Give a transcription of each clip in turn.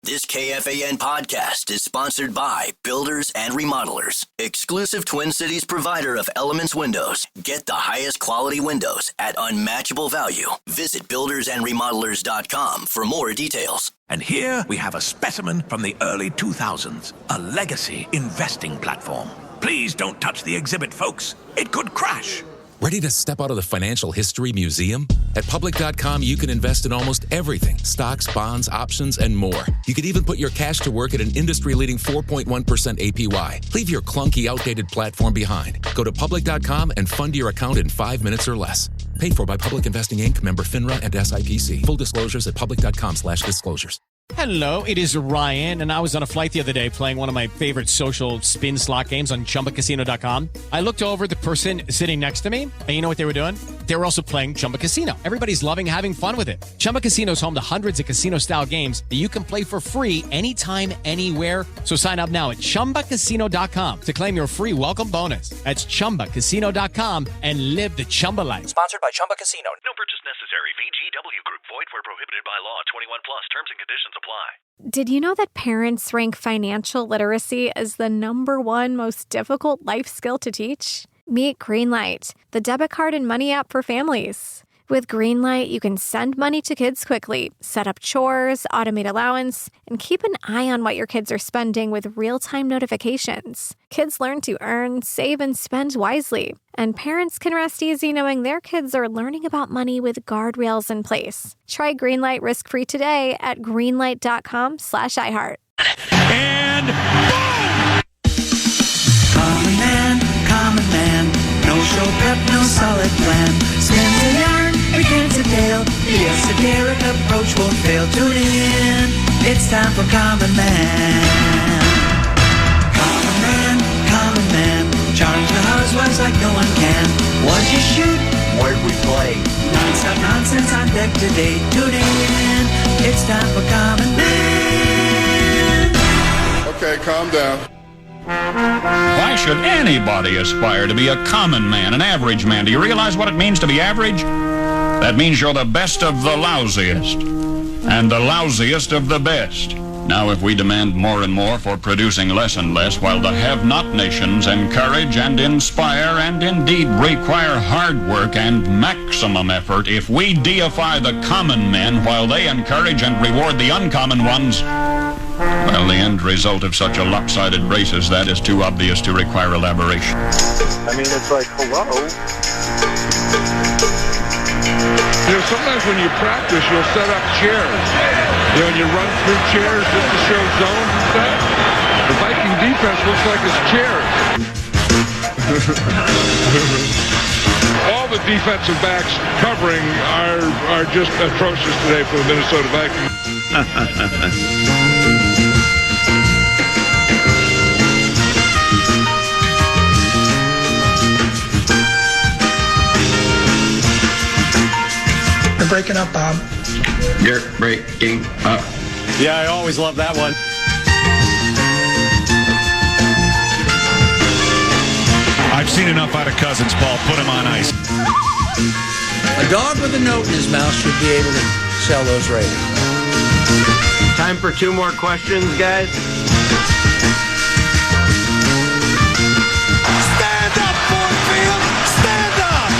This KFAN podcast is sponsored by Builders and Remodelers, exclusive Twin Cities provider of Elements Windows. Get the highest quality windows at unmatchable value. Visit buildersandremodelers.com for more details. And here we have a specimen from the early 2000s, a legacy investing platform. Please don't touch the exhibit, folks. It could crash. Ready to step out of the financial history museum? At Public.com, you can invest in almost everything. Stocks, bonds, options, and more. You could even put your cash to work at an industry-leading 4.1% APY. Leave your clunky, outdated platform behind. Go to Public.com and fund your account in 5 minutes or less. Paid for by Public Investing Inc., member FINRA and SIPC. Full disclosures at Public.com/disclosures. Hello, it is Ryan, and I was on a flight the other day playing one of my favorite social spin slot games on ChumbaCasino.com. I looked over at the person sitting next to me, and you know what they were doing? They were also playing Chumba Casino. Everybody's loving having fun with it. Chumba Casino is home to hundreds of casino-style games that you can play for free anytime, anywhere. So sign up now at ChumbaCasino.com to claim your free welcome bonus. That's ChumbaCasino.com and live the Chumba life. Sponsored by Chumba Casino. No purchase necessary. VGW Group. Void where prohibited by law. 21 plus. Terms and conditions apply. Did you know that parents rank financial literacy as the #1 most difficult life skill to teach? Meet Greenlight, the debit card and money app for families. With Greenlight, you can send money to kids quickly, set up chores, automate allowance, and keep an eye on what your kids are spending with real-time notifications. Kids learn to earn, save, and spend wisely. And parents can rest easy knowing their kids are learning about money with guardrails in place. Try Greenlight risk-free today at greenlight.com/iHeart. And boom! Common man, no show prep, no solid plan. Spins a yarn, begins a tale. The esoteric approach won't fail. Tune in, it's time for Common Man. Common man, charge the housewives like no one can. What'd you shoot? Where'd we play? Non-stop nonsense on deck today. Tune in, it's time for Common Man. Okay, calm down. Why should anybody aspire to be a common man, an average man? Do you realize what it means to be average? That means you're the best of the lousiest, and the lousiest of the best. Now, if we demand more and more for producing less and less, while the have-not nations encourage and inspire and indeed require hard work and maximum effort, if we deify the common men while they encourage and reward the uncommon ones, well, the end result of such a lopsided race as that is too obvious to require elaboration. I mean, it's like, hello? You know, sometimes when you practice, you'll set up chairs. You know, and you run through chairs just to show zones and stuff. The Viking defense looks like it's chairs. All the defensive backs covering are just atrocious today for the Minnesota Vikings. You're breaking up, Bob. You're breaking up. Yeah, I always love that one. I've seen enough out of Cousins, Paul. Put him on ice. A dog with a note in his mouth should be able to sell those ratings. Time for 2 more questions, guys. Stand up, Fordfield! Stand up!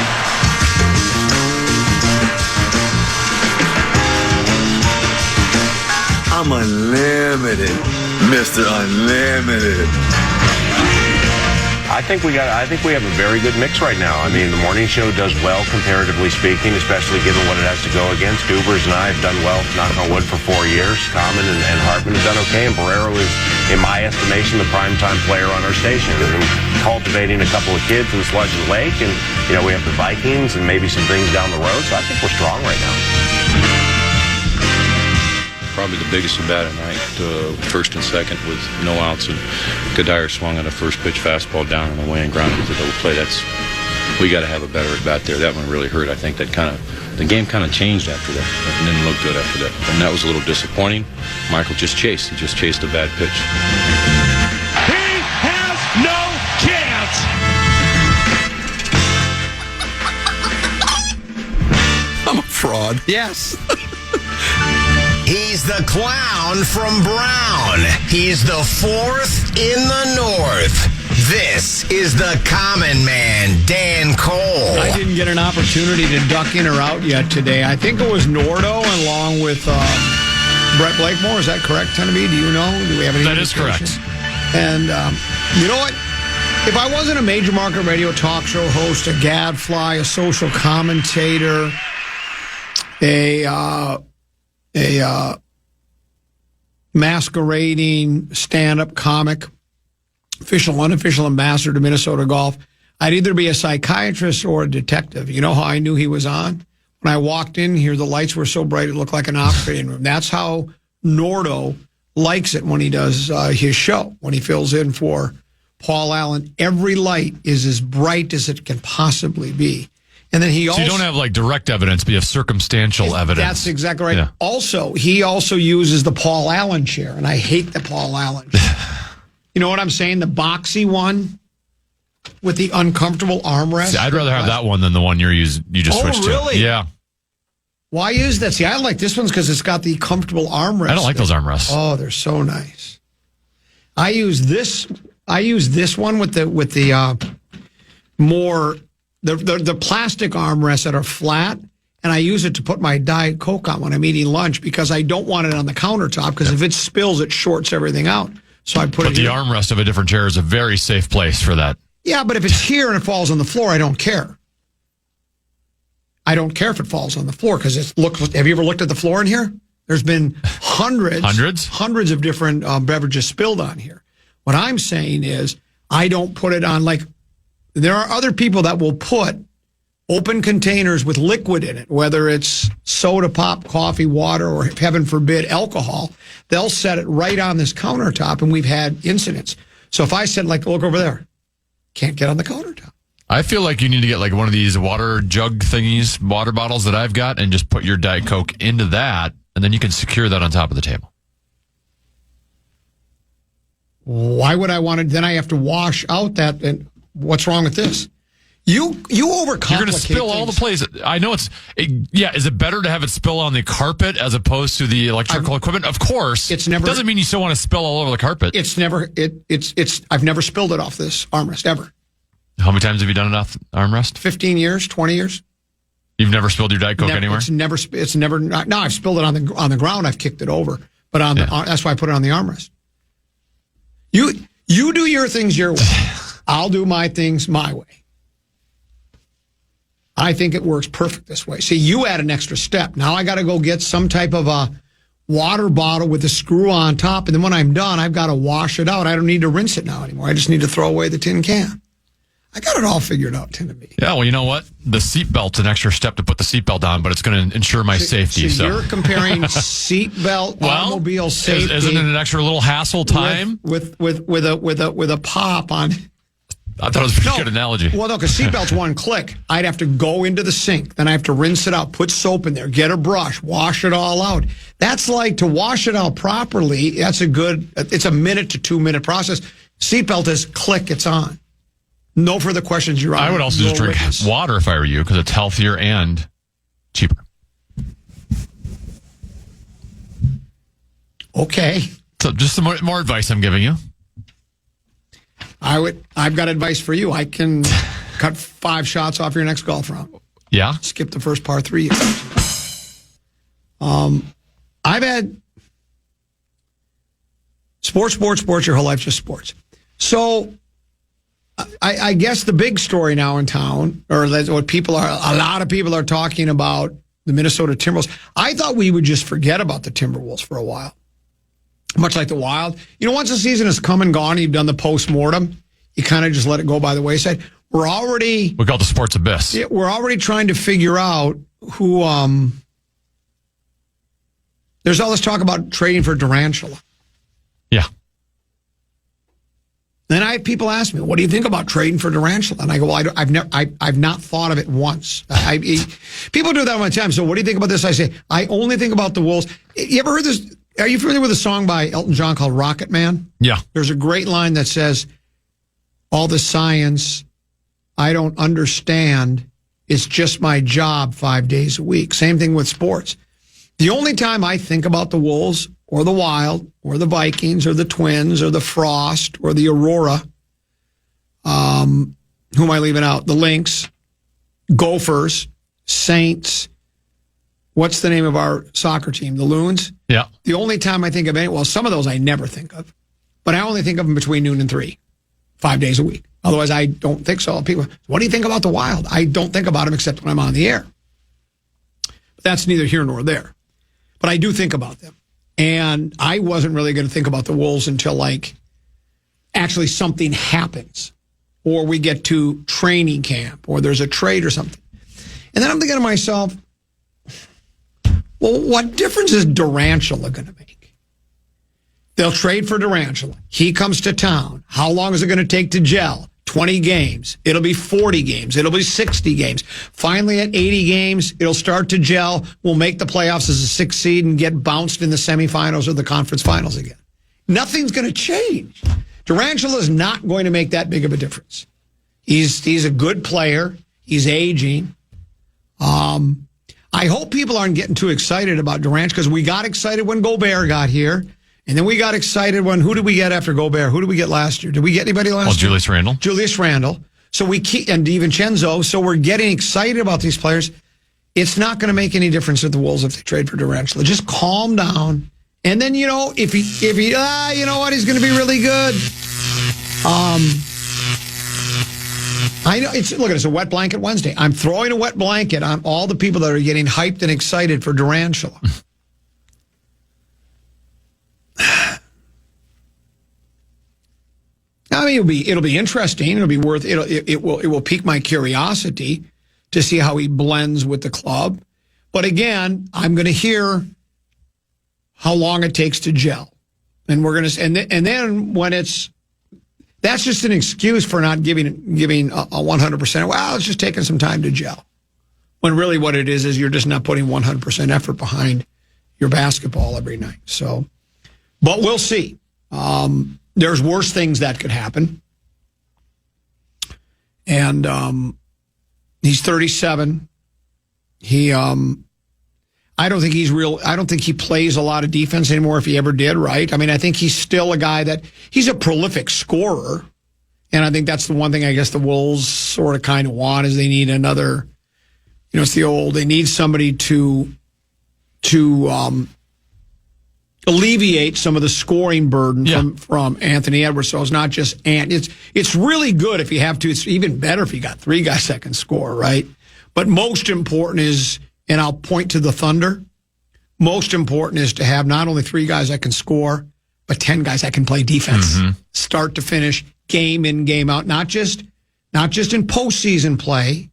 I'm unlimited, Mr. Unlimited. I think we have a very good mix right now. I mean, the morning show does well, comparatively speaking, especially given what it has to go against. Dubers and I have done well, knock on wood, for 4 years. Common and Hartman have done okay, and Barrero is, in my estimation, the primetime player on our station. And cultivating a couple of kids in Sludge Lake, and you know, we have the Vikings and maybe some things down the road. So I think we're strong right now. Probably the biggest at-bat at night, first and second with no outs, and Kadire swung on a first pitch fastball down and away and grounded to the double play. We got to have a better at-bat there. That one really hurt. I think the game kind of changed after that. It didn't look good after that, and that was a little disappointing. Michael just chased. He just chased a bad pitch. He has no chance! I'm a fraud. Yes. He's the clown from Brown. He's the fourth in the north. This is the common man, Dan Cole. I didn't get an opportunity to duck in or out yet today. I think it was Nordo along with Brett Blakemore. Is that correct, Tenneby? Do you know? Do we have any? That is correct. And you know what? If I wasn't a major market radio talk show host, a gadfly, a social commentator, a masquerading stand-up comic, official, unofficial ambassador to Minnesota Golf, I'd either be a psychiatrist or a detective. You know how I knew he was on? When I walked in here, the lights were so bright it looked like an operating room. That's how Nordo likes it when he does his show, when he fills in for Paul Allen. Every light is as bright as it can possibly be. And then he also... So you don't have like direct evidence, but you have circumstantial evidence. That's exactly right. Yeah. Also, he also uses the Paul Allen chair, and I hate the Paul Allen chair. You know what I'm saying? The boxy one with the uncomfortable armrest. See, I'd rather have that one than the one you just switched to. Oh, really? Yeah. Why use that? See, I like this one because it's got the comfortable armrest. I don't like those armrests. Oh, they're so nice. I use this one with the more the plastic armrests that are flat, and I use it to put my Diet Coke on when I'm eating lunch because I don't want it on the countertop because if it spills, it shorts everything out. So I put it. But the armrest of a different chair is a very safe place for that. Yeah, but if it's here and it falls on the floor, I don't care. I don't care if it falls on the floor because have you ever looked at the floor in here? There's been hundreds of different beverages spilled on here. What I'm saying is I don't put it on like there are other people that will put open containers with liquid in it, whether it's soda pop, coffee, water, or heaven forbid, alcohol. They'll set it right on this countertop, and we've had incidents. So if I said, like, look over there, can't get on the countertop. I feel like you need to get like one of these water jug thingies, water bottles that I've got, and just put your Diet Coke into that, and then you can secure that on top of the table. Why would I want to? Then I have to wash out that. And what's wrong with this? You overcomplicate. You're going to spill all the places. I know is it better to have it spill on the carpet as opposed to the electrical equipment? Of course. It's never. Doesn't mean you still want to spill all over the carpet. It's never. I've never spilled it off this armrest ever. How many times have you done it off the armrest? 15 years, 20 years. You've never spilled your Diet Coke anywhere? It's never. No, I've spilled it on the ground. I've kicked it over, but that's why I put it on the armrest. You do your things your way. I'll do my things my way. I think it works perfect this way. See, you add an extra step. Now I got to go get some type of a water bottle with a screw on top, and then when I'm done, I've got to wash it out. I don't need to rinse it now anymore. I just need to throw away the tin can. I got it all figured out, Tenneby. Yeah, well, you know what? The seatbelt's an extra step to put the seatbelt on, but it's going to ensure my safety. So you're comparing seatbelt, automobile safety. Isn't it an extra little hassle time? With a pop on. I thought it was a pretty good analogy. Well, no, because seatbelt's one click. I'd have to go into the sink. Then I have to rinse it out, put soap in there, get a brush, wash it all out. That's like to wash it out properly. It's a minute to 2 minute process. Seatbelt is click, it's on. No further questions, Your Honor. I would also just drink water if I were you because it's healthier and cheaper. Okay. So just some more advice I'm giving you. I've got advice for you. I can cut 5 shots off your next golf round. Yeah? Skip the first par 3. I've had sports your whole life, just sports. So I guess the big story now in town, or what a lot of people are talking about, the Minnesota Timberwolves. I thought we would just forget about the Timberwolves for a while. Much like the Wild. You know, once the season has come and gone, you've done the post-mortem, you kind of just let it go by the wayside. We call it the sports abyss. Yeah, we're already trying to figure out who, there's all this talk about trading for Durantula. Yeah. Then I have people ask me, what do you think about trading for Durantula? And I go, well, I've not thought of it once. People do that all the time. So what do you think about this? I say, I only think about the Wolves. You ever heard this? Are you familiar with a song by Elton John called Rocket Man? Yeah. There's a great line that says, all the science I don't understand, it's just my job 5 days a week. Same thing with sports. The only time I think about the Wolves or the Wild or the Vikings or the Twins or the Frost or the Aurora, who am I leaving out? The Lynx, Gophers, Saints. What's the name of our soccer team? The Loons? Yeah. The only time I think of well, some of those I never think of, but I only think of them between noon and 3, 5 days a week. Otherwise, I don't think so. People, what do you think about the Wild? I don't think about them except when I'm on the air. But that's neither here nor there. But I do think about them. And I wasn't really going to think about the Wolves until, actually something happens. Or we get to training camp, or there's a trade or something. And then I'm thinking to myself, well, what difference is Durantula going to make? They'll trade for Durantula. He comes to town. How long is it going to take to gel? 20 games. It'll be 40 games. It'll be 60 games. Finally, at 80 games, it'll start to gel. We'll make the playoffs as a 6th seed and get bounced in the semifinals or the conference finals again. Nothing's going to change. Durantula is not going to make that big of a difference. He's a good player. He's aging. I hope people aren't getting too excited about Durant because we got excited when Gobert got here. And then we got excited when, who did we get after Gobert? Who did we get last year? Did we get anybody last year? Julius Randle. Julius Randle. So we keep, and DiVincenzo. So we're getting excited about these players. It's not going to make any difference at the Wolves if they trade for Durantula. Just calm down. And then, if he, you know what? He's going to be really good. I know it's a wet blanket Wednesday. I'm throwing a wet blanket on all the people that are getting hyped and excited for Durantula. I mean, it'll be interesting. It'll be worth it will pique my curiosity to see how he blends with the club. But again, I'm going to hear how long it takes to gel, and we're going to and then when that's just an excuse for not giving a 100%. Well, it's just taking some time to gel. When really what it is you're just not putting 100% effort behind your basketball every night. So, but we'll see. There's worse things that could happen. And he's 37. I don't think he plays a lot of defense anymore if he ever did, right? I mean, I think he's still a guy he's a prolific scorer. And I think that's the one thing I guess the Wolves sort of kind of want is they need another, it's they need somebody to alleviate some of the scoring burden from Anthony Edwards. So it's not just it's really good if you have to. It's even better if you got 3 guys that can score, right? But most important is, and I'll point to the Thunder, most important is to have not only 3 guys that can score, but 10 guys that can play defense, start to finish, game in, game out, not just in postseason play,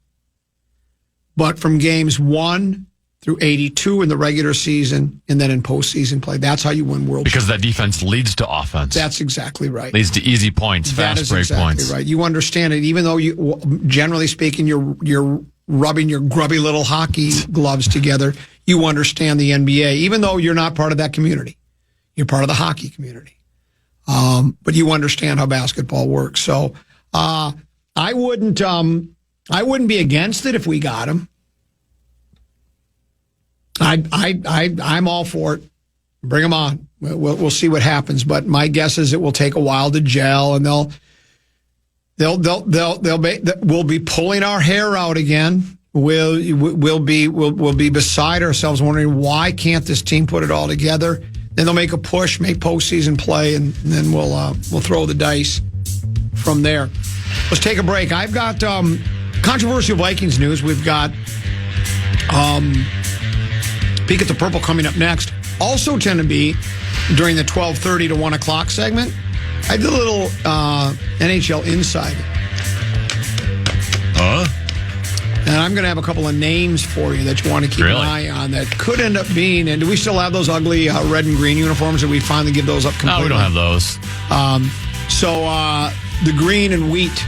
but from games 1 through 82 in the regular season, and then in postseason play. That's how you win World Because that defense leads to offense. That's exactly right. Leads to easy points, fast break points. Right. You understand it, even though you, generally speaking, you're rubbing your grubby little hockey gloves together. You understand the NBA, even though you're not part of that community. You're part of the hockey community. But you understand how basketball works. So I wouldn't be against it if we got him. I'm all for it. Bring them on. We'll see what happens. But my guess is it will take a while to gel, and we'll be pulling our hair out again. We'll be beside ourselves, wondering why can't this team put it all together. Then they'll make a push, make postseason play, and then we'll throw the dice from there. Let's take a break. I've got controversial Vikings news. We've got Peek at the Purple coming up next. Also tend to be during the 12:30 to 1 o'clock segment. I did a little NHL Insider. And I'm going to have a couple of names for you that you want to keep an eye on that could end up being, and do we still have those ugly red and green uniforms, or we finally give those up completely? No, we don't have those. So the green and wheat.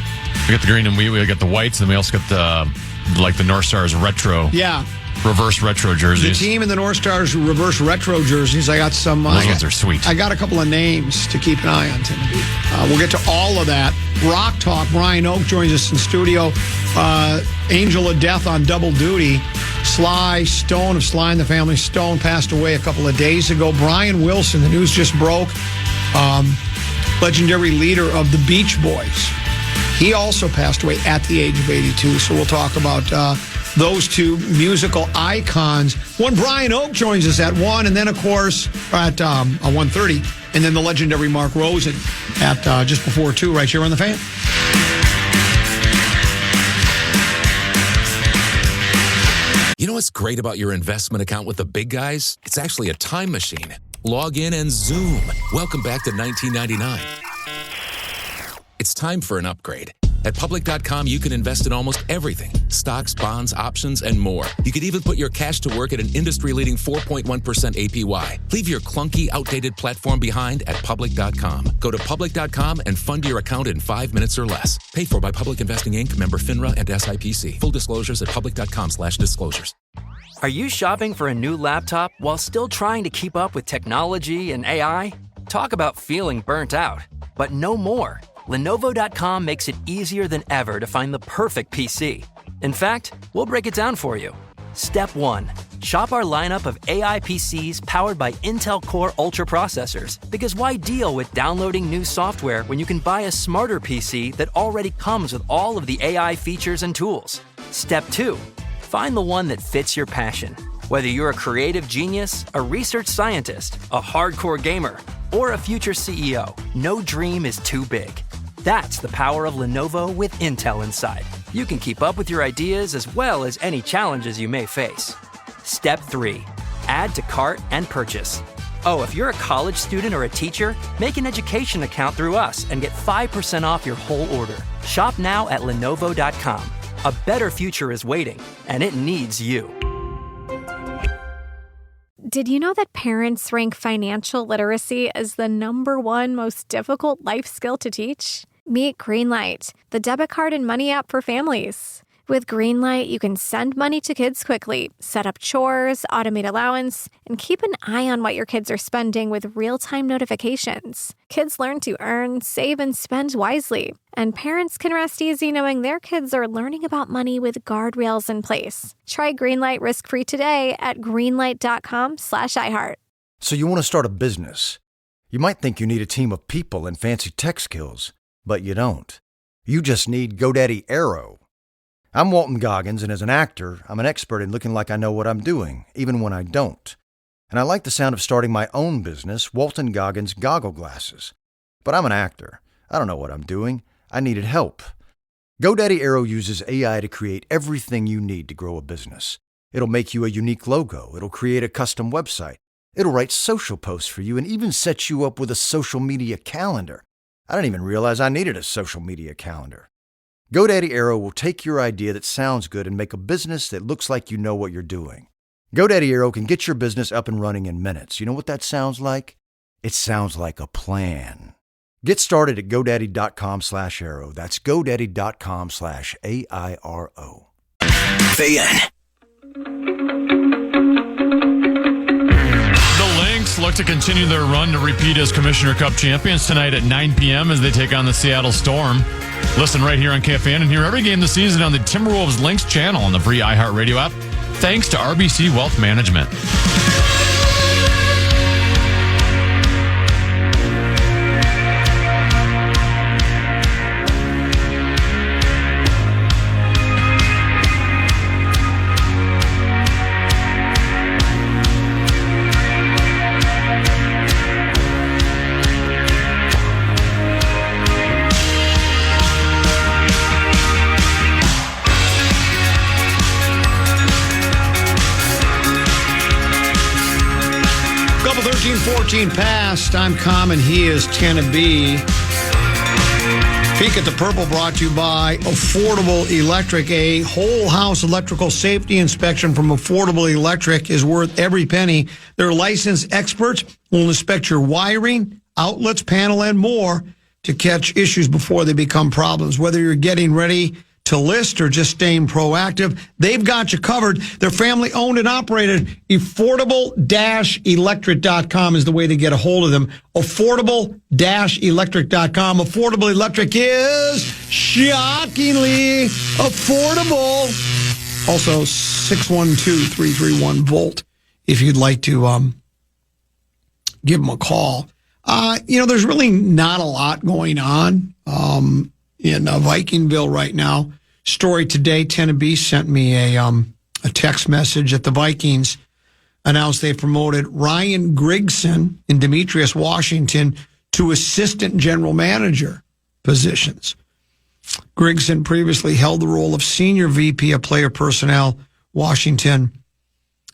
We got the green and wheat. We got the whites, and we also got the North Stars retro. Yeah. Reverse retro jerseys. The team in the North Stars reverse retro jerseys. I got some. Those ones are sweet. I got a couple of names to keep an eye on, Timothy. We'll get to all of that. Rock Talk. Brian Oak joins us in studio. Angel of Death on double duty. Sly Stone of Sly and the Family Stone passed away a couple of days ago. Brian Wilson, the news just broke, legendary leader of the Beach Boys. He also passed away at the age of 82, so we'll talk about those two musical icons. When Brian Oak joins us at 1, and then, of course, at 1:30, and then the legendary Mark Rosen at just before 2, right here on The Fan. You know what's great about your investment account with the big guys? It's actually a time machine. Log in and zoom. Welcome back to 1999. It's time for an upgrade. At Public.com, you can invest in almost everything. Stocks, bonds, options, and more. You could even put your cash to work at an industry-leading 4.1% APY. Leave your clunky, outdated platform behind at Public.com. Go to Public.com and fund your account in 5 minutes or less. Paid for by Public Investing Inc., member FINRA and SIPC. Full disclosures at Public.com/disclosures. Are you shopping for a new laptop while still trying to keep up with technology and AI? Talk about feeling burnt out, but no more. Lenovo.com makes it easier than ever to find the perfect PC. In fact, we'll break it down for you. Step 1. Shop our lineup of AI PCs powered by Intel Core Ultra processors. Because why deal with downloading new software when you can buy a smarter PC that already comes with all of the AI features and tools? Step 2. Find the one that fits your passion. Whether you're a creative genius, a research scientist, a hardcore gamer, or a future CEO, no dream is too big. That's the power of Lenovo with Intel inside. You can keep up with your ideas as well as any challenges you may face. Step 3. Add to cart and purchase. Oh, if you're a college student or a teacher, make an education account through us and get 5% off your whole order. Shop now at Lenovo.com. A better future is waiting, and it needs you. Did you know that parents rank financial literacy as the #1 most difficult life skill to teach? Meet Greenlight, the debit card and money app for families. With Greenlight, you can send money to kids quickly, set up chores, automate allowance, and keep an eye on what your kids are spending with real-time notifications. Kids learn to earn, save, and spend wisely. And parents can rest easy knowing their kids are learning about money with guardrails in place. Try Greenlight risk-free today at greenlight.com/iHeart. So you want to start a business. You might think you need a team of people and fancy tech skills, but you don't. You just need GoDaddy Aero. I'm Walton Goggins, and as an actor, I'm an expert in looking like I know what I'm doing, even when I don't. And I like the sound of starting my own business, Walton Goggins Goggle Glasses. But I'm an actor. I don't know what I'm doing. I needed help. GoDaddy Aero uses AI to create everything you need to grow a business. It'll make you a unique logo. It'll create a custom website. It'll write social posts for you and even set you up with a social media calendar. I didn't even realize I needed a social media calendar. GoDaddy Aero will take your idea that sounds good and make a business that looks like you know what you're doing. GoDaddy Aero can get your business up and running in minutes. You know what that sounds like? It sounds like a plan. Get started at GoDaddy.com/Aero. That's GoDaddy.com/AIRO. KFAN. The Lynx look to continue their run to repeat as Commissioner Cup champions tonight at 9 p.m. as they take on the Seattle Storm. Listen right here on KFAN and hear every game this season on the Timberwolves Lynx channel on the free iHeartRadio app. Thanks to RBC Wealth Management. Couple 13-14 past. I'm Common. He is Tennessee. Peek at the Purple brought to you by Affordable Electric. A whole house electrical safety inspection from Affordable Electric is worth every penny. Their licensed experts will inspect your wiring, outlets, panel, and more to catch issues before they become problems. Whether you're getting ready to list or just staying proactive, they've got you covered. They're family owned and operated. Affordable-electric.com is the way to get a hold of them. Affordable-electric.com. Affordable Electric is shockingly affordable. Also, 612-331-VOLT if you'd like to give them a call. There's really not a lot going on in Vikingville right now. Story today, Tennessee sent me a text message that the Vikings announced they promoted Ryan Grigson in Demetrius, Washington to assistant general manager positions. Grigson previously held the role of senior VP of player personnel. Washington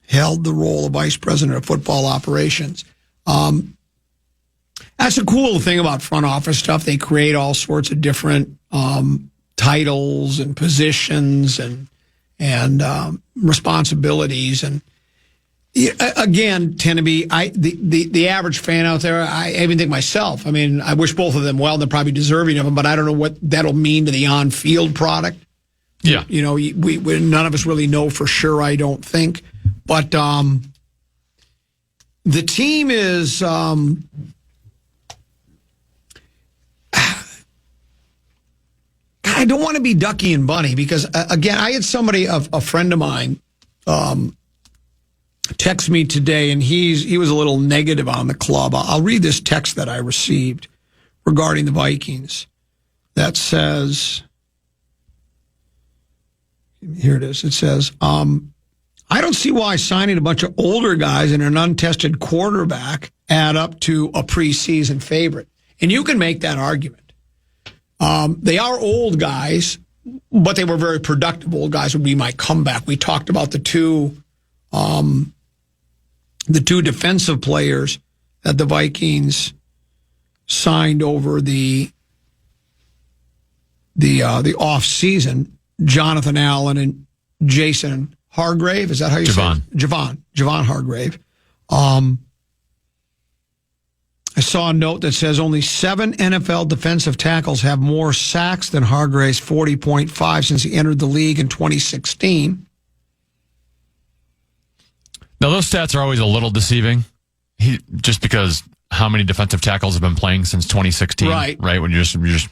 held the role of vice president of football operations. That's a cool thing about front office stuff. They create all sorts of different titles and positions and responsibilities. And again, Tennessee, the average fan out there, I even think myself, I mean, I wish both of them well. They're probably deserving of them, but I don't know what that'll mean to the on-field product. Yeah. We none of us really know for sure, I don't think. But the team is... I don't want to be Ducky and Bunny because, again, I had somebody, a friend of mine, text me today, and he was a little negative on the club. I'll read this text that I received regarding the Vikings that says, here it is. It says, I don't see why signing a bunch of older guys and an untested quarterback add up to a preseason favorite. And you can make that argument. They are old guys, but they were very productive old guys would be my comeback. We talked about the two defensive players that the Vikings signed over the off season, Jonathan Allen and Jason Hargrave. Is that how you say it? Javon Hargrave. I saw a note that says only 7 NFL defensive tackles have more sacks than Hargrave's 40.5 since he entered the league in 2016. Now, those stats are always a little deceiving, just because how many defensive tackles have been playing since 2016, right? When you're just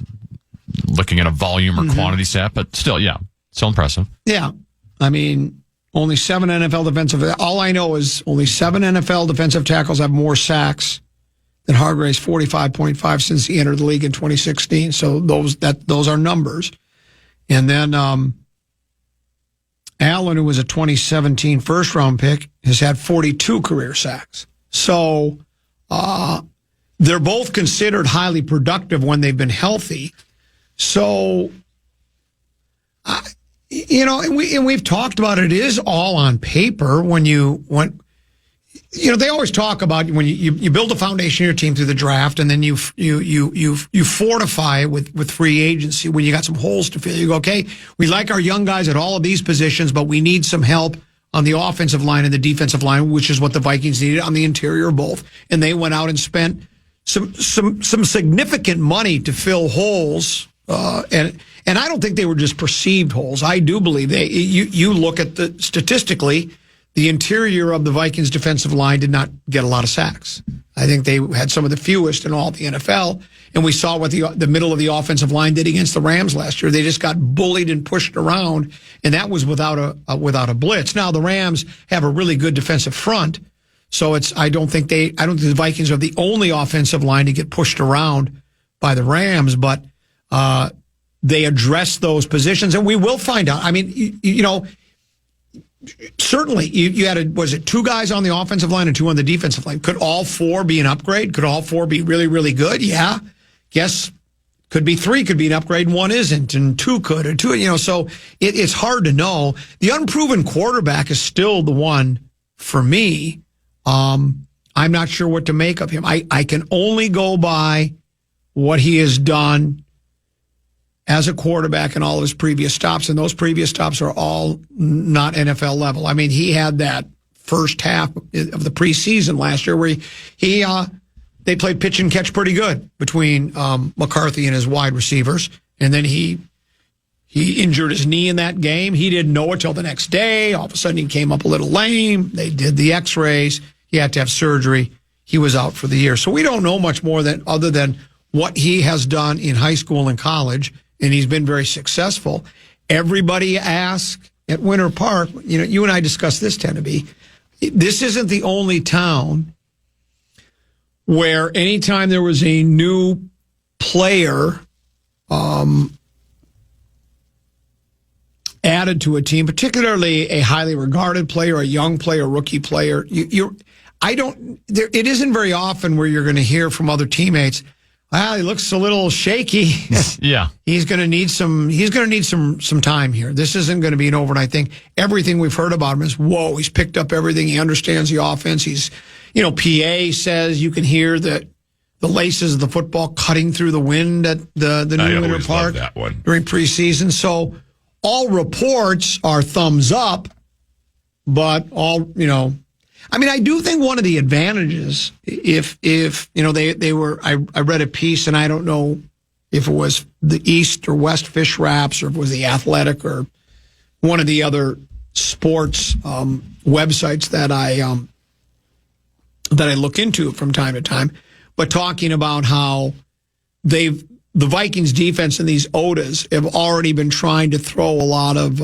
looking at a volume or quantity stat, but still, yeah, still impressive. Yeah, I mean, only 7 NFL defensive. All I know is only 7 NFL defensive tackles have more sacks than Hargrave's 45.5 since he entered the league in 2016. So those are numbers. And then Allen, who was a 2017 first-round pick, has had 42 career sacks. So they're both considered highly productive when they've been healthy. So, and we've talked about it is all on paper they always talk about when you build a foundation of your team through the draft, and then you fortify it with free agency. When you got some holes to fill, you go, okay, we like our young guys at all of these positions, but we need some help on the offensive line and the defensive line, which is what the Vikings needed on the interior of both. And they went out and spent some significant money to fill holes, and I don't think they were just perceived holes. I do believe you look at statistically. The interior of the Vikings defensive line did not get a lot of sacks. I think they had some of the fewest in all the NFL. And we saw what the middle of the offensive line did against the Rams last year. They just got bullied and pushed around, and that was without a blitz. Now the Rams have a really good defensive front, so I don't think the Vikings are the only offensive line to get pushed around by the Rams, but they address those positions, and we will find out. I mean, certainly, you had, was it 2 guys on the offensive line and 2 on the defensive line? Could all 4 be an upgrade? Could all 4 be really, really good? Yeah. Guess could be 3 could be an upgrade and 1 isn't, and 2 could, or 2, so it's hard to know. The unproven quarterback is still the one for me. I'm not sure what to make of him. I can only go by what he has done as a quarterback in all of his previous stops, and those previous stops are all not NFL level. I mean, he had that first half of the preseason last year where they played pitch and catch pretty good between McCarthy and his wide receivers, and then he injured his knee in that game. He didn't know it till the next day. All of a sudden, he came up a little lame. They did the X-rays. He had to have surgery. He was out for the year. So we don't know much more other than what he has done in high school and college, and he's been very successful. Everybody asks, at Winter Park, you and I discussed this, Tenneby. This isn't the only town where anytime there was a new player added to a team, particularly a highly regarded player, a young player, rookie player, it isn't very often where you're going to hear from other teammates, well, he looks a little shaky. Yeah. He's going to need some time here. This isn't going to be an overnight thing. Everything we've heard about him is, whoa, he's picked up everything. He understands the offense. He's, PA says you can hear the laces of the football cutting through the wind at the new Winter Park during preseason. So all reports are thumbs up, but I do think one of the advantages, if they were, I read a piece, and I don't know if it was the East or West Fish Wraps or if it was the Athletic or one of the other sports websites that I look into from time to time, but talking about how the Vikings defense and these OTAs have already been trying to throw a lot of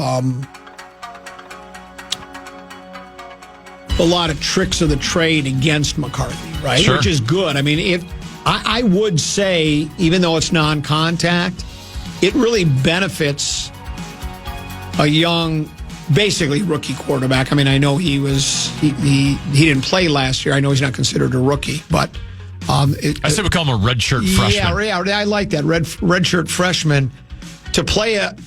tricks of the trade against McCarthy, right? Sure. Which is good. I mean, if I would say, even though it's non-contact, it really benefits a young, basically rookie quarterback. I mean, I know he didn't play last year. I know he's not considered a rookie, but I say we call him a redshirt freshman. Yeah, I like that redshirt freshman. To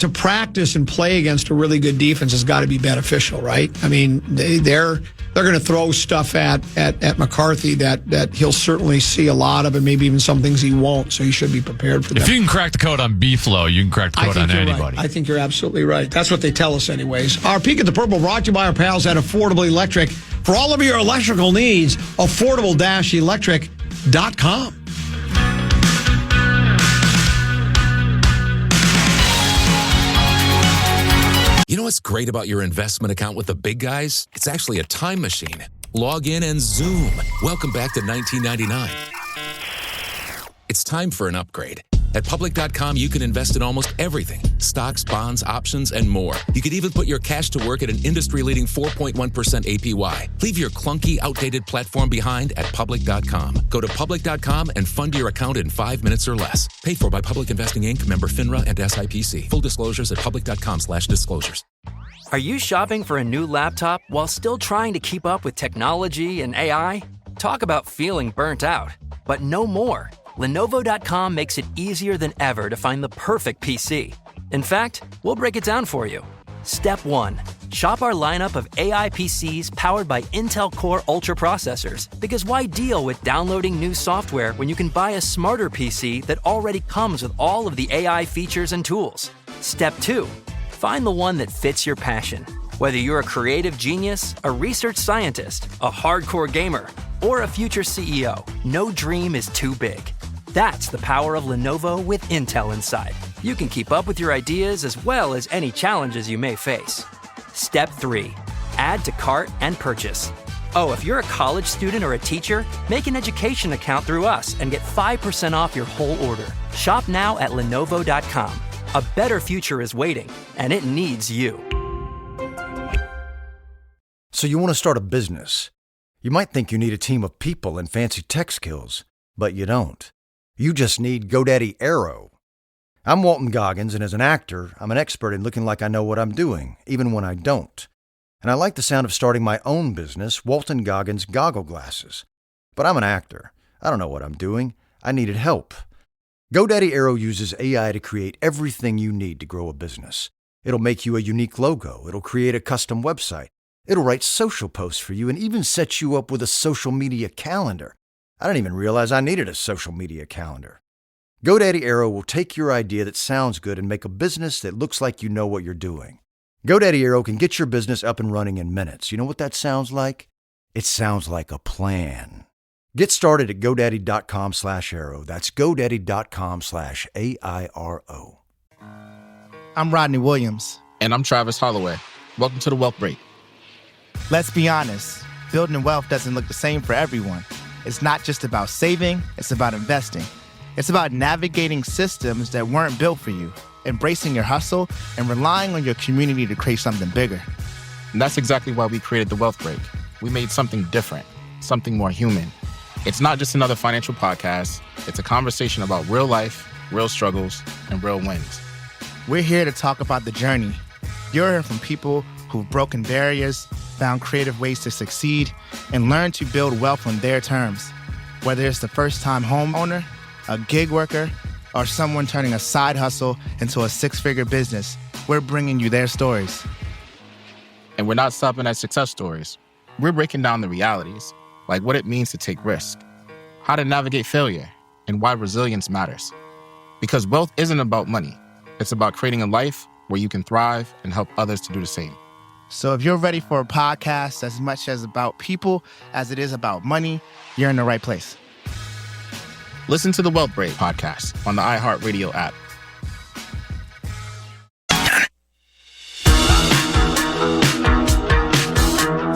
practice and play against a really good defense has got to be beneficial, right? I mean, they're going to throw stuff at McCarthy that he'll certainly see a lot of, and maybe even some things he won't. So he should be prepared for that. If you can crack the code on B-Flow, you can crack the code on anybody. Right. I think you're absolutely right. That's what they tell us, anyways. Our Peek at the Purple brought to you by our pals at Affordable Electric. For all of your electrical needs, affordable-electric.com. You know what's great about your investment account with the big guys? It's actually a time machine. Log in and zoom. Welcome back to 1999. It's time for an upgrade. At Public.com, you can invest in almost everything. Stocks, bonds, options, and more. You could even put your cash to work at an industry-leading 4.1% APY. Leave your clunky, outdated platform behind at Public.com. Go to Public.com and fund your account in 5 minutes or less. Paid for by Public Investing Inc., member FINRA and SIPC. Full disclosures at Public.com/disclosures. Are you shopping for a new laptop while still trying to keep up with technology and AI? Talk about feeling burnt out, but no more. Lenovo.com makes it easier than ever to find the perfect PC. In fact, we'll break it down for you. Step 1. Shop our lineup of AI PCs powered by Intel Core Ultra processors. Because why deal with downloading new software when you can buy a smarter PC that already comes with all of the AI features and tools? Step 2. Find the one that fits your passion. Whether you're a creative genius, a research scientist, a hardcore gamer, or a future CEO, no dream is too big. That's the power of Lenovo with Intel inside. You can keep up with your ideas as well as any challenges you may face. Step 3. Add to cart and purchase. Oh, if you're a college student or a teacher, make an education account through us and get 5% off your whole order. Shop now at Lenovo.com. A better future is waiting, and it needs you. So you want to start a business. You might think you need a team of people and fancy tech skills, but you don't. You just need GoDaddy Aero. I'm Walton Goggins, and as an actor, I'm an expert in looking like I know what I'm doing, even when I don't. And I like the sound of starting my own business, Walton Goggins Goggle Glasses. But I'm an actor. I don't know what I'm doing. I needed help. GoDaddy Aero uses AI to create everything you need to grow a business. It'll make you a unique logo. It'll create a custom website. It'll write social posts for you and even set you up with a social media calendar. I didn't even realize I needed a social media calendar. GoDaddy Aero will take your idea that sounds good and make a business that looks like you know what you're doing. GoDaddy Aero can get your business up and running in minutes. You know what that sounds like? It sounds like a plan. Get started at GoDaddy.com/Aero. That's GoDaddy.com/AIRO. I'm Rodney Williams. And I'm Travis Holloway. Welcome to The Wealth Break. Let's be honest. Building wealth doesn't look the same for everyone. It's not just about saving, it's about investing. It's about navigating systems that weren't built for you. embracing your hustle, and relying on your community to create something bigger. And that's exactly why we created The Wealth Break. We made something different, something more human. It's not just another financial podcast. It's a conversation about real life, real struggles, and real wins. We're here to talk about the journey. You're hearing from people who've broken barriers, found creative ways to succeed, and learned to build wealth on their terms. Whether it's the first-time homeowner, a gig worker, or someone turning a side hustle into a six-figure business, we're bringing you their stories. And we're not stopping at success stories. We're breaking down the realities, like what it means to take risk, how to navigate failure, and why resilience matters. Because wealth isn't about money. It's about creating a life where you can thrive and help others to do the same. So if you're ready for a podcast as much as about people as it is about money, you're in the right place. Listen to the Wealth Break podcast on the iHeartRadio app.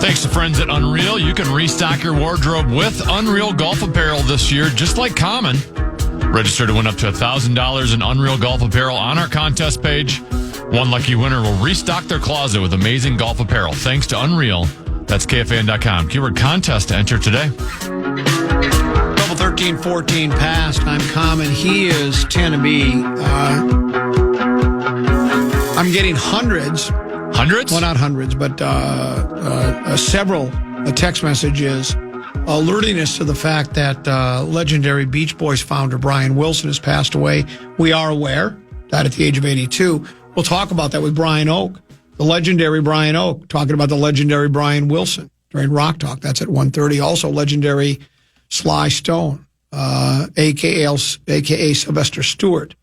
Thanks to friends at Unreal, you can restock your wardrobe with Unreal golf apparel this year, just like Common. Register to win up to $1,000 in Unreal golf apparel on our contest page. One lucky winner will restock their closet with amazing golf apparel. Thanks to Unreal. That's KFAN.com. Keyword contest to enter today. 13-14 past. I'm Common. He is 10 to be. I'm getting hundreds. Hundreds? Well, not hundreds, but several text messages alerting us to the fact that legendary Beach Boys founder Brian Wilson has passed away. We are aware, died at the age of 82. We'll talk about that with Brian Oak, the legendary Brian Oak, talking about the legendary Brian Wilson during Rock Talk. That's at 1:30. Also, legendary Sly Stone, a.k.a. Sylvester Stewart,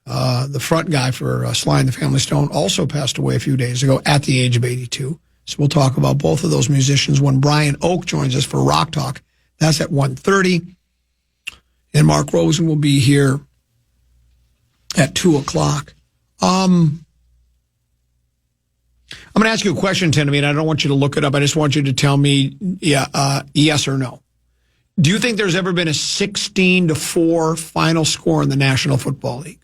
the front guy for Sly and the Family Stone, also passed away a few days ago at the age of 82. So we'll talk about both of those musicians when Brian Oak joins us for Rock Talk. That's at 1:30. And Mark Rosen will be here at 2 o'clock. I'm going to ask you a question, Tim, and I don't want you to look it up. I just want you to tell me yes or no. Do you think there's ever been a 16-4 final score in the National Football League?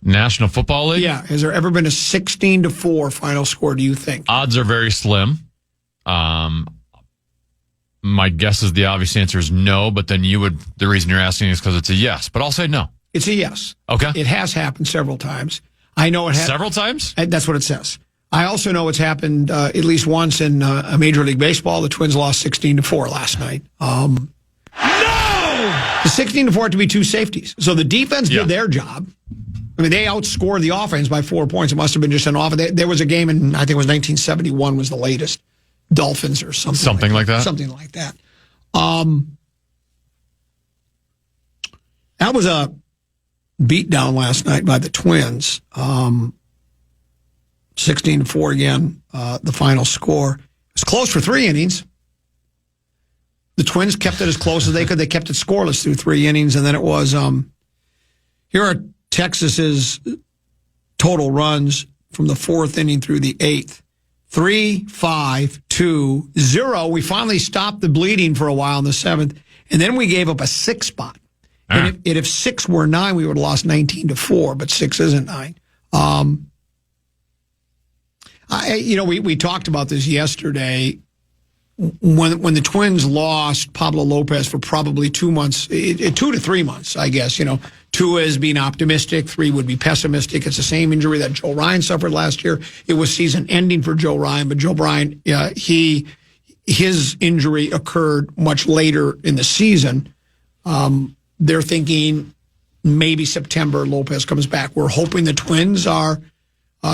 National Football League? Yeah. Has there ever been a 16-4 final score, do you think? Odds are very slim. My guess is the obvious answer is no, but then the reason you're asking is because it's a yes, but I'll say no. It's a yes. Okay. It has happened several times. I know it has. Several times? That's what it says. I also know it's happened at least once in Major League Baseball. The Twins lost 16-4 last night. No! The 16-4 had to be two safeties. So the defense did their job. I mean, they outscored the offense by 4 points. It must have been just an offense. There was a game in, I think it was 1971 was the latest. Dolphins or something. Something like that? Something like that. That was a beatdown last night by the Twins. 16-4 again, the final score. It was close for 3 innings. The Twins kept it as close as they could. They kept it scoreless through 3 innings, and then it was, here are Texas's total runs from the 4th inning through the 8th. 3, 5, 2, 0. We finally stopped the bleeding for a while in the 7th, and then we gave up a 6 spot. And if 6 were 9, we would have lost 19-4, but 6 isn't 9. We talked about this yesterday. When the Twins lost Pablo Lopez for probably 2 months, 2 to 3 months, I guess. 2 is being optimistic, 3 would be pessimistic. It's the same injury that Joe Ryan suffered last year. It was season ending for Joe Ryan, but Joe Ryan, his injury occurred much later in the season. They're thinking maybe September Lopez comes back. We're hoping the Twins are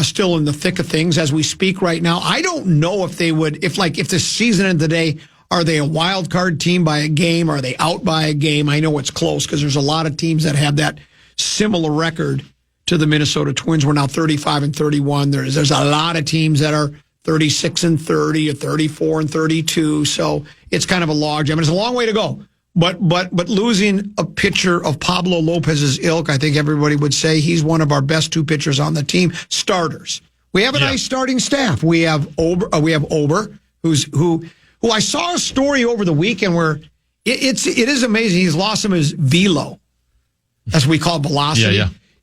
still in the thick of things as we speak right now. I don't know if they would, if the season ended today, are they a wild card team by a game? Are they out by a game? I know it's close because there's a lot of teams that have that similar record to the Minnesota Twins. We're now 35-31. There's a lot of teams that are 36-30 or 34-32. So it's kind of a log jam. It's a long way to go. But losing a pitcher of Pablo Lopez's ilk, I think everybody would say he's one of our best 2 pitchers on the team. Starters. We have a nice starting staff. We have Ober, who I saw a story over the weekend where it is amazing. He's lost some of his velo, as we call it, velocity.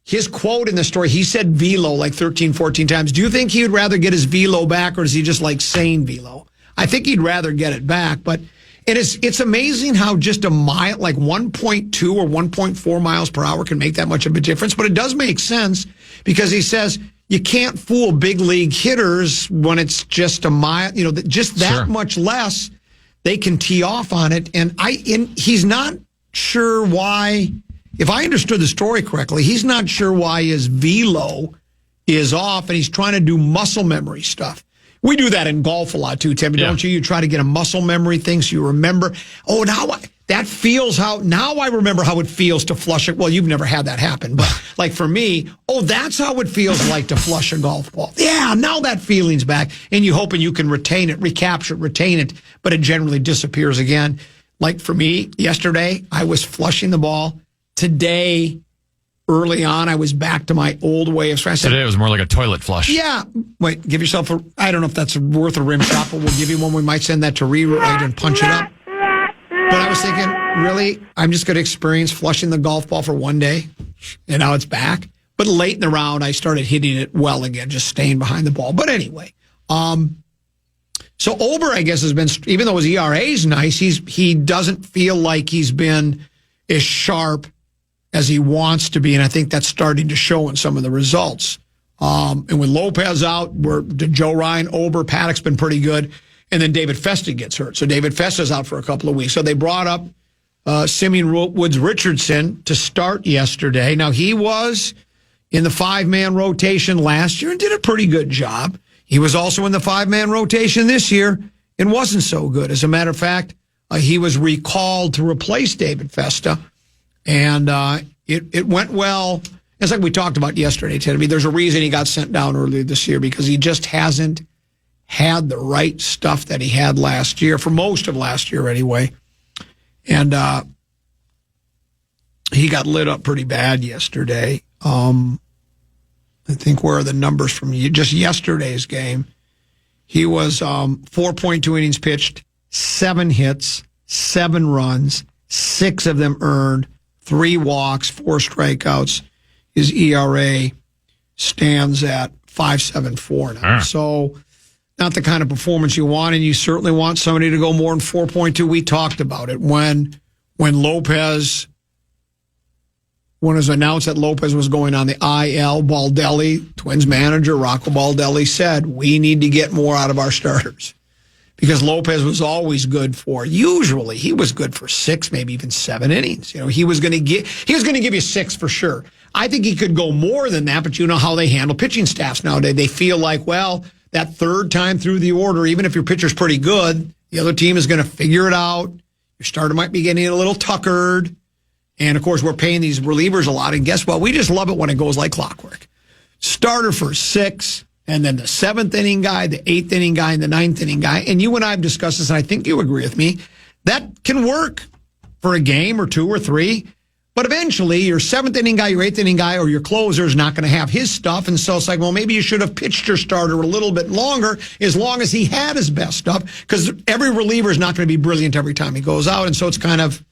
his quote in the story, he said velo like 13, 14 times. Do you think he would rather get his velo back, or does he just like saying velo? I think he'd rather get it back, but it's amazing how just a mile, like 1.2 or 1.4 miles per hour can make that much of a difference. But it does make sense because he says you can't fool big league hitters when it's just a mile, just that much less, they can tee off on it. And he's not sure why, if I understood the story correctly, he's not sure why his velo is off, and he's trying to do muscle memory stuff. We do that in golf a lot too, Tim, don't you? You try to get a muscle memory thing so you remember. Oh, now I remember how it feels to flush it. Well, you've never had that happen, but like for me, that's how it feels like to flush a golf ball. Yeah, now that feeling's back, and you hoping you can retain it, recapture it, retain it, but it generally disappears again. Like for me, yesterday, I was flushing the ball. Today, early on, I was back to my old way of flushing. Today it was more like a toilet flush. Yeah. Wait, give yourself I don't know if that's worth a rim shot, but we'll give you one. We might send that to rewrite and punch it up. But I was thinking, really, I'm just going to experience flushing the golf ball for one day, and now it's back. But late in the round, I started hitting it well again, just staying behind the ball. But anyway, so Ober, I guess, has been, even though his ERA is nice, he doesn't feel like he's been as sharp as he wants to be, and I think that's starting to show in some of the results. And with Lopez out, Joe Ryan, Ober, Paddock's been pretty good, and then David Festa gets hurt. So David Festa's out for a couple of weeks. So they brought up Simeon Woods Richardson to start yesterday. Now, he was in the 5-man rotation last year and did a pretty good job. He was also in the 5-man rotation this year and wasn't so good. As a matter of fact, he was recalled to replace David Festa. And it went well. It's like we talked about yesterday, Ted. I mean, there's a reason he got sent down earlier this year, because he just hasn't had the right stuff that he had last year, for most of last year anyway. And he got lit up pretty bad yesterday. I think where are the numbers from just yesterday's game? He was 4.2 innings pitched, 7 hits, 7 runs, 6 of them earned, 3 walks, 4 strikeouts. His ERA stands at 5.74 now. So not the kind of performance you want, and you certainly want somebody to go more than 4.2. We talked about it when Lopez, when it was announced that Lopez was going on the IL, Baldelli, Twins manager Rocco Baldelli, said, we need to get more out of our starters. Because Lopez was always good usually he was good for 6, maybe even 7 innings. He was going to give you 6 for sure. I think he could go more than that, but you know how they handle pitching staffs nowadays. They feel like, well, that third time through the order, even if your pitcher's pretty good, the other team is going to figure it out. Your starter might be getting a little tuckered. And of course, we're paying these relievers a lot. And guess what? We just love it when it goes like clockwork. Starter for 6. And then the 7th inning guy, the 8th inning guy, and the 9th inning guy. And you and I have discussed this, and I think you agree with me. That can work for a game or 2 or 3. But eventually, your 7th inning guy, your 8th inning guy, or your closer is not going to have his stuff. And so it's like, well, maybe you should have pitched your starter a little bit longer, as long as he had his best stuff. Because every reliever is not going to be brilliant every time he goes out. And so it's kind of,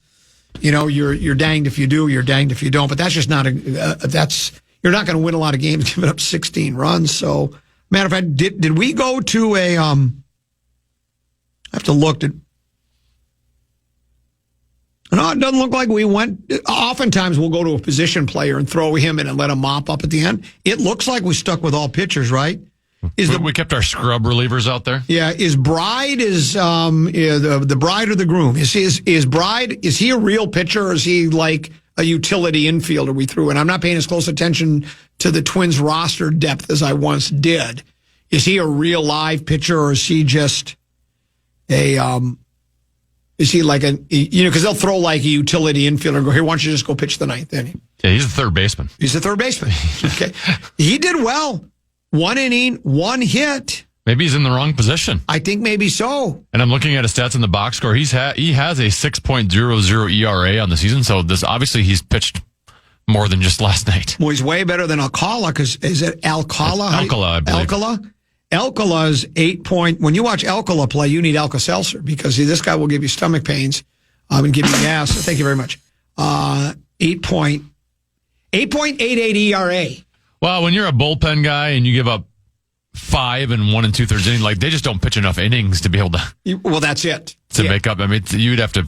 you're danged if you do, you're danged if you don't. But that's just not you're not going to win a lot of games giving up 16 runs. So, matter of fact, did we go to I have to look. No, it doesn't look like we went. Oftentimes we'll go to a position player and throw him in and let him mop up at the end. It looks like we stuck with all pitchers, right? We kept our scrub relievers out there. Yeah, the bride or the groom? Is Bride, is he a real pitcher, or is he like a utility infielder we threw in? I'm not paying as close attention to the Twins roster depth as I once did. Is he a real live pitcher, or is he just is he like because they'll throw like a utility infielder and go, here, why don't you just go pitch the 9th inning? Yeah, he's a third baseman. He's a third baseman. Okay. He did well. 1 inning, 1 hit. Maybe he's in the wrong position. I think maybe so. And I'm looking at his stats in the box score. He has a 6.00 ERA on the season, so obviously he's pitched more than just last night. Well, he's way better than Alcala, because is it Alcala? Alcala, I believe. Alcala? Alcala's 8 point. When you watch Alcala play, you need Alka-Seltzer, because this guy will give you stomach pains and give you gas. Thank you very much. 8 point. 8.88 ERA. Well, when you're a bullpen guy and you give up 5 and 1 2/3 innings, like they just don't pitch enough innings to be able to. Well, that's it. To make up. I mean, you'd have to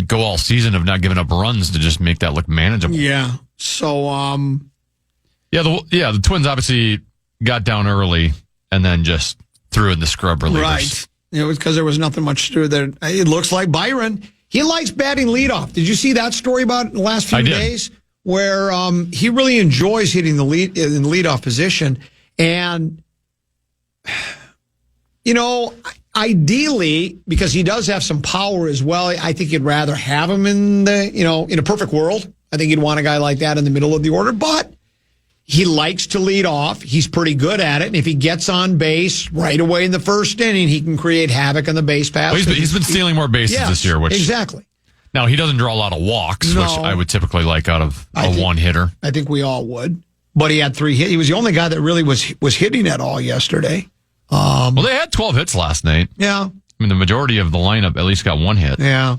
go all season of not giving up runs to just make that look manageable. Yeah. So, the Twins obviously got down early and then just threw in the scrub relievers. Right. It was because there was nothing much to do there. It looks like Byron, he likes batting leadoff. Did you see that story about the last few days? Where he really enjoys hitting the lead in the leadoff position. And, ideally, because he does have some power as well, I think you'd rather have him in in a perfect world. I think you'd want a guy like that in the middle of the order. But he likes to lead off. He's pretty good at it. And if he gets on base right away in the first inning, he can create havoc on the base paths. Well, he's been stealing more bases this year. Exactly. Now, he doesn't draw a lot of walks, which I would typically like out of a one-hitter. I think we all would. But he had 3 hits. He was the only guy that really was hitting at all yesterday. Well, they had 12 hits last night. Yeah. I mean, the majority of the lineup at least got 1 hit. Yeah.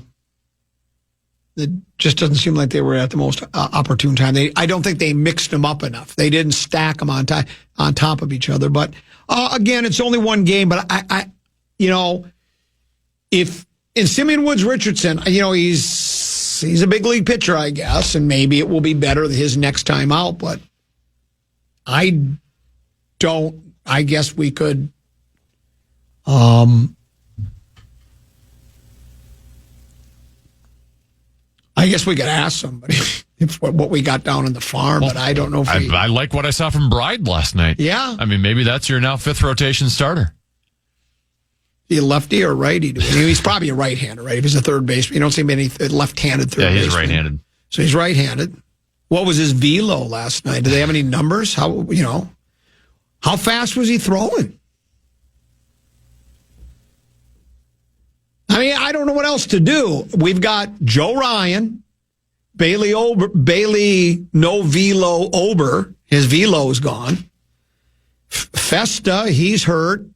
It just doesn't seem like they were at the most opportune time. I don't think they mixed them up enough. They didn't stack them on top of each other. But, again, it's only one game. But, if... And Simeon Woods Richardson, he's a big league pitcher, I guess, and maybe it will be better his next time out. But I guess we could. I guess we could ask somebody if what we got down in the farm, but I don't know if I like what I saw from Bride last night. Yeah, I mean, maybe that's your now 5th rotation starter. He a lefty or righty? He's probably a right-hander, right? If he's a third baseman. You don't see many left-handed third baseman. Yeah, he's right-handed. So he's right-handed. What was his velo last night? Do they have any numbers? How fast was he throwing? I mean, I don't know what else to do. We've got Joe Ryan, Bailey no velo Ober. His velo is gone. Festa, he's hurt.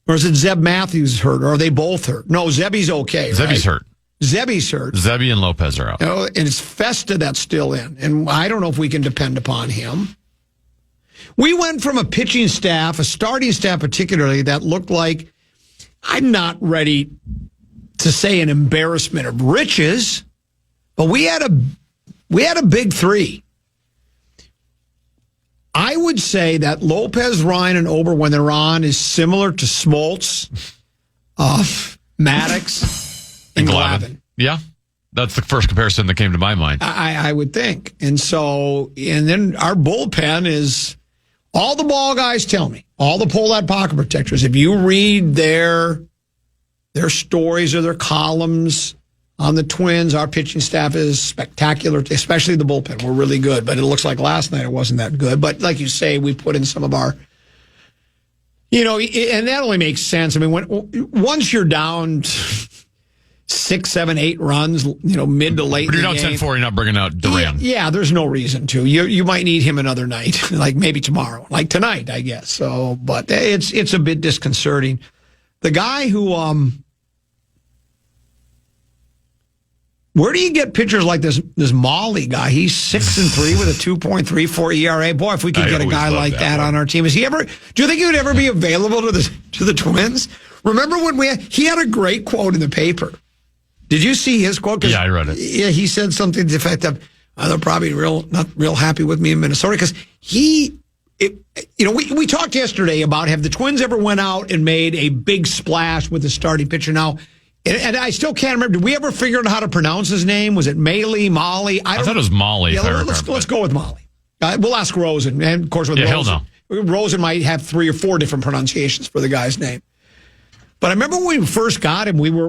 Or is it Zeb Matthews hurt? Or are they both hurt? No, Zebby's okay. Zebby's hurt. Zebby's hurt. Zebby and Lopez are out. And it's Festa that's still in. And I don't know if we can depend upon him. We went from a pitching staff, a starting staff particularly, that looked like, I'm not ready to say an embarrassment of riches, but we had a big 3. I would say that Lopez, Ryan, and Ober, when they're on, is similar to Smoltz, Maddox, and Glavine. Yeah, that's the first comparison that came to my mind. I would think. And then our bullpen is, all the ball guys tell me, all the pull-out pocket protectors, if you read their stories or their columns on the Twins, our pitching staff is spectacular, especially the bullpen. We're really good, but it looks like last night it wasn't that good. But like you say, we put in some of our, and that only makes sense. I mean, once you're down 6, 7, 8 runs, mid to late. But you're in the down 10-4, you're not bringing out Duran. Yeah, there's no reason to. You might need him another night, like maybe tomorrow, like tonight, I guess. So, but it's a bit disconcerting. The guy who where do you get pitchers like this Molly guy? He's 6-3 with a 2.34 ERA. Boy, if we could get a guy like that on our team, do you think he would ever be available to the Twins? Remember when he had a great quote in the paper. Did you see his quote? Yeah, I read it. Yeah, he said something to the effect of, they're probably not real happy with me in Minnesota because we talked yesterday about, have the Twins ever went out and made a big splash with the starting pitcher? Now, and I still can't remember. Did we ever figure out how to pronounce his name? Was it Molly? I thought it was Molly. Yeah, let's go with Molly. We'll ask Rosen, and of course with Rosen, Rosen might have 3 or 4 different pronunciations for the guy's name. But I remember when we first got him, we were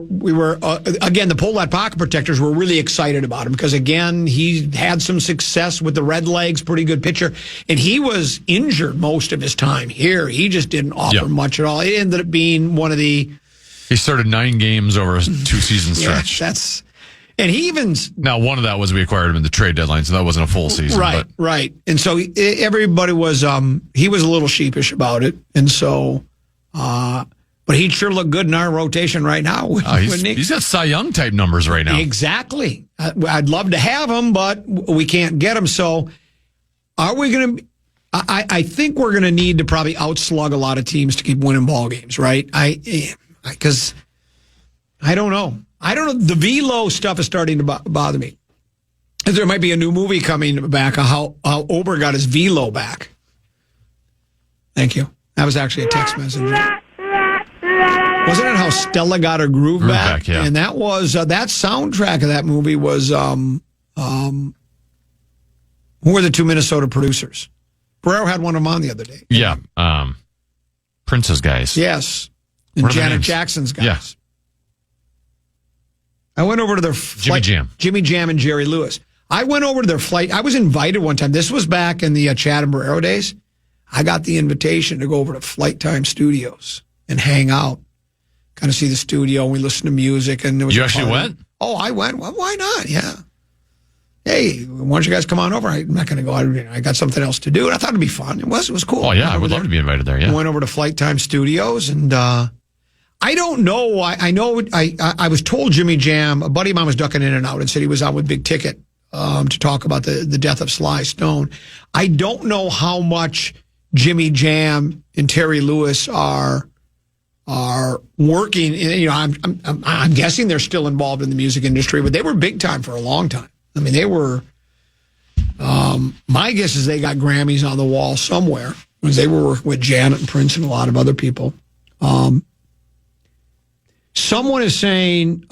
again, the pull-out pocket protectors were really excited about him because, again, he had some success with the Red Legs, pretty good pitcher, and he was injured most of his time here. He just didn't offer much at all. It ended up being one of the... He started 9 games over a 2-season stretch. And he even... Now, one of that was we acquired him in the trade deadline, so that wasn't a full season. Right. And so everybody was, he was a little sheepish about it. And so... But he'd sure look good in our rotation right now. He's got Cy Young type numbers right now. Exactly. I'd love to have him, but we can't get him. So are we going to... I think we're going to need to probably outslug a lot of teams to keep winning ball games, right? Because I don't know. The velo stuff is starting to bother me. There might be a new movie coming back of how Ober got his velo back. Thank you. That was actually a text message. Wasn't it how Stella got her groove back? Yeah. And that was that soundtrack of that movie was who were the two Minnesota producers? Barrero had one of them on the other day. Yeah. Prince's guys. Yes. And Janet Jackson's guys. Yeah. I went over to their Jimmy Jam and Jerry Lewis. I went over to their flight. I was invited one time. This was back in the Chad and Barrero days. I got the invitation to go over to Flight Time Studios and hang out. Kind of see the studio, and we listened to music. And you actually went? Oh, I went. Well, why not? Yeah. Hey, why don't you guys come on over? I'm not going to go. I got something else to do. And I thought it'd be fun. It was cool. Oh, yeah. I would love to be invited there. Yeah. I went over to Flight Time Studios, and I don't know. I know I was told Jimmy Jam, a buddy of mine was ducking in and out and said he was out with Big Ticket to talk about the death of Sly Stone. I don't know how much Jimmy Jam and Terry Lewis are working. I'm guessing they're still involved in the music industry, but they were big time for a long time. I mean, they were. My guess is they got Grammys on the wall somewhere because they were working with Janet and Prince and a lot of other people. Someone is saying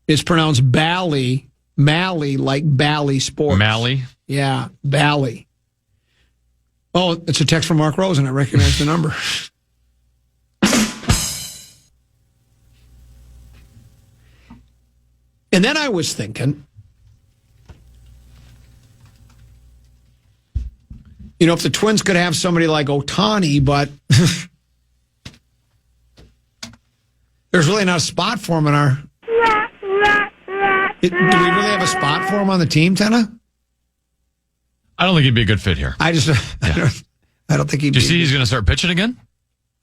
it's pronounced Mally, like Bally Sports. Mally? Yeah, Bally. Oh, it's a text from Mark Rosen. I recognize the number. And then I was thinking, if the Twins could have somebody like Ohtani, but there's really not a spot for him in our... Do we really have a spot for him on the team, Tenna? I don't think he'd be a good fit here. I don't think he'd be. Do you see he's going to start pitching again?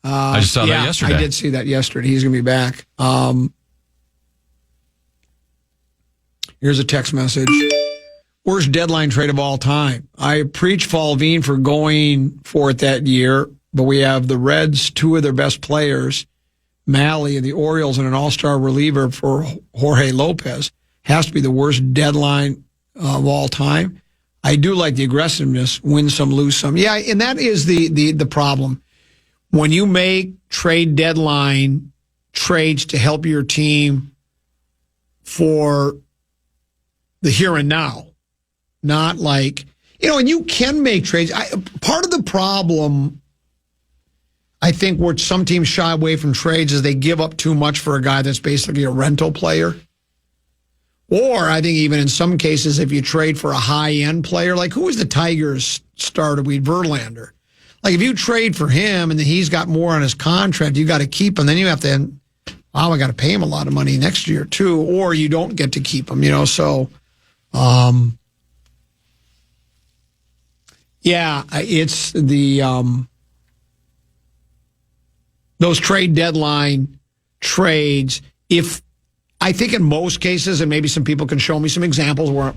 I just saw that yesterday. I did see that yesterday. He's going to be back. Here's a text message. Worst deadline trade of all time. I preach Falveen for going for it that year, but we have the Reds, two of their best players, Mally and the Orioles, and an all-star reliever for Jorge Lopez. Has to be the worst deadline of all time. I do like the aggressiveness, win some, lose some. Yeah, and that is the problem. When you make trade deadline trades to help your team for the here and now, not like, and you can make trades. Part of the problem, I think, where some teams shy away from trades is they give up too much for a guy that's basically a rental player. Or I think even in some cases, if you trade for a high-end player, like who was the Tigers starter? Verlander. Like if you trade for him and then he's got more on his contract, you got to keep him. Then you have to, I got to pay him a lot of money next year too, or you don't get to keep him, So, yeah, it's the those trade deadline trades. I think in most cases, and maybe some people can show me some examples where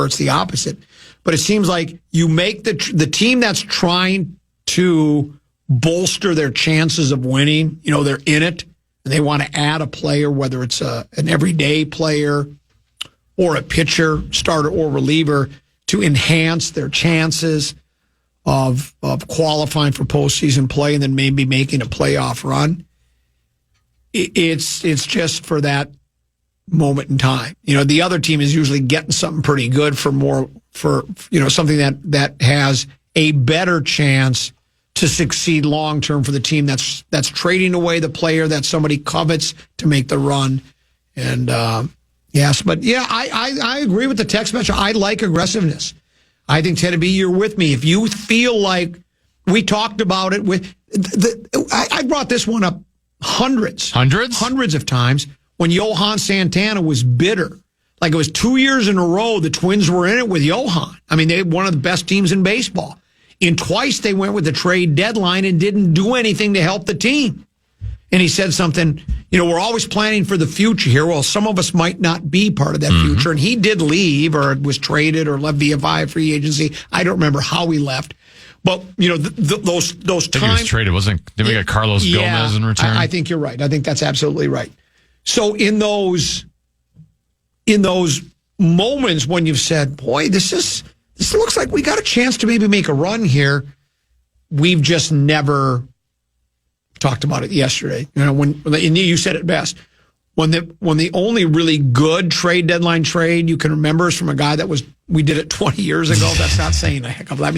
it's the opposite, but it seems like you make the team that's trying to bolster their chances of winning. They're in it and they want to add a player, whether it's an everyday player or a pitcher, starter or reliever, to enhance their chances of qualifying for postseason play and then maybe making a playoff run. It's just for that moment in time. The other team is usually getting something pretty good for something that has a better chance to succeed long term for the team that's trading away the player that somebody covets to make the run. And yes, but yeah, I agree with the text message. I like aggressiveness. I think, Teddy B, you're with me. If you feel like we talked about it I brought this one up hundreds of times when Johan Santana was bitter. Like it was 2 years in a row the Twins were in it with Johan. I mean, they one of the best teams in baseball. And twice they went with the trade deadline and didn't do anything to help the team. And he said something, we're always planning for the future here. Well, some of us might not be part of that future. And he did leave or was traded or left via free agency. I don't remember how he left. But, those I think times. he was traded, didn't we get Carlos Gomez in return? I think you're right. I think that's absolutely right. So in those moments when you've said, boy, this looks like we got a chance to maybe make a run here, we've just never talked about it yesterday. And you said it best. When the only really good trade deadline trade you can remember is from a guy we did it 20 years ago. That's not saying a heck of a lot.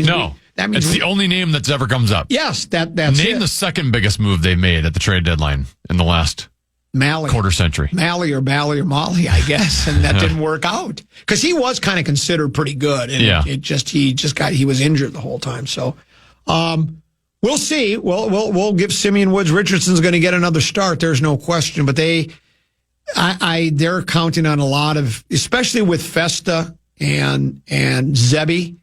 That means it's the only name that's ever comes up. Yes, that's Name the second biggest move they made at the trade deadline in the last quarter century. Mally or Molly, I guess, and that didn't work out because he was kind of considered pretty good, and he was injured the whole time. So, we'll see. We'll give Simeon Woods Richardson's going to get another start. There's no question, but they're counting on a lot of, especially with Festa and Zebby.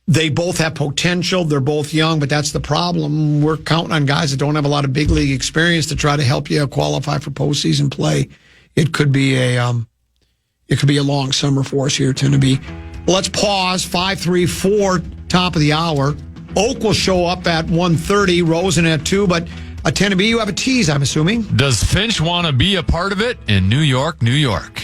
They both have potential. They're both young, but that's the problem. We're counting on guys that don't have a lot of big league experience to try to help you qualify for postseason play. It could be a long summer for us here, Tennessee. Let's pause. 5:34, top of the hour. Oak will show up at 1:30. Rosen at 2, but Tennessee, you have a tease, I'm assuming. Does Finch want to be a part of it in New York, New York?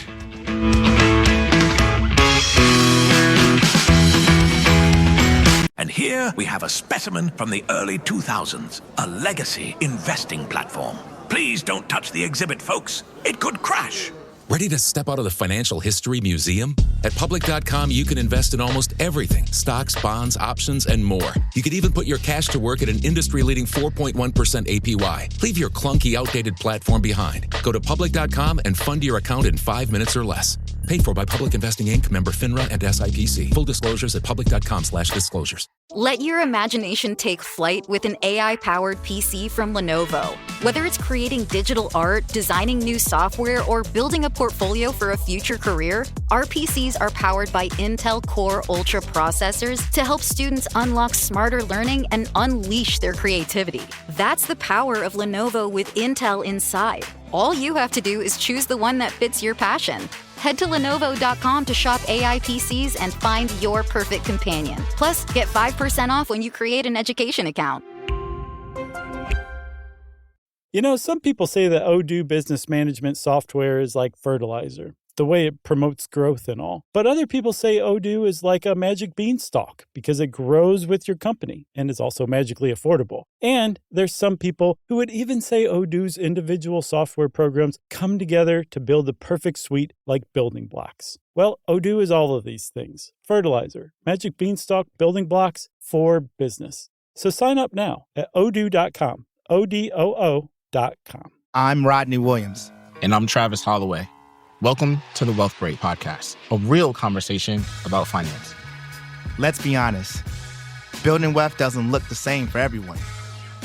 And here we have a specimen from the early 2000s, a legacy investing platform. Please don't touch the exhibit, folks. It could crash. Ready to step out of the financial history museum? At Public.com, you can invest in almost everything. Stocks, bonds, options, and more. You could even put your cash to work at an industry-leading 4.1% APY. Leave your clunky, outdated platform behind. Go to Public.com and fund your account in 5 minutes or less. Paid for by Public Investing Inc., member FINRA and SIPC. Full disclosures at Public.com/disclosures. Let your imagination take flight with an AI-powered PC from Lenovo. Whether it's creating digital art, designing new software, or building a portfolio for a future career, our PCs are powered by Intel Core Ultra processors to help students unlock smarter learning and unleash their creativity. That's the power of Lenovo with Intel inside. All you have to do is choose the one that fits your passion. Head to Lenovo.com to shop AI PCs and find your perfect companion. Plus, get 5% off when you create an education account. Some people say that Odoo business management software is like fertilizer, the way it promotes growth and all. But other people say Odoo is like a magic beanstalk because it grows with your company and is also magically affordable. And there's some people who would even say Odoo's individual software programs come together to build the perfect suite like building blocks. Well, Odoo is all of these things. Fertilizer, magic beanstalk, building blocks for business. So sign up now at odoo.com. ODOO.com. I'm Rodney Williams. And I'm Travis Holloway. Welcome to the Wealth Break Podcast, a real conversation about finance. Let's be honest. Building wealth doesn't look the same for everyone.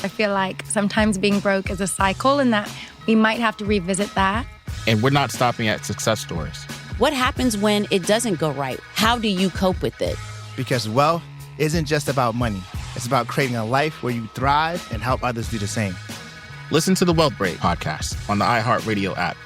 I feel like sometimes being broke is a cycle and that we might have to revisit that. And we're not stopping at success stories. What happens when it doesn't go right? How do you cope with it? Because wealth isn't just about money. It's about creating a life where you thrive and help others do the same. Listen to the Wealth Break Podcast on the iHeartRadio app,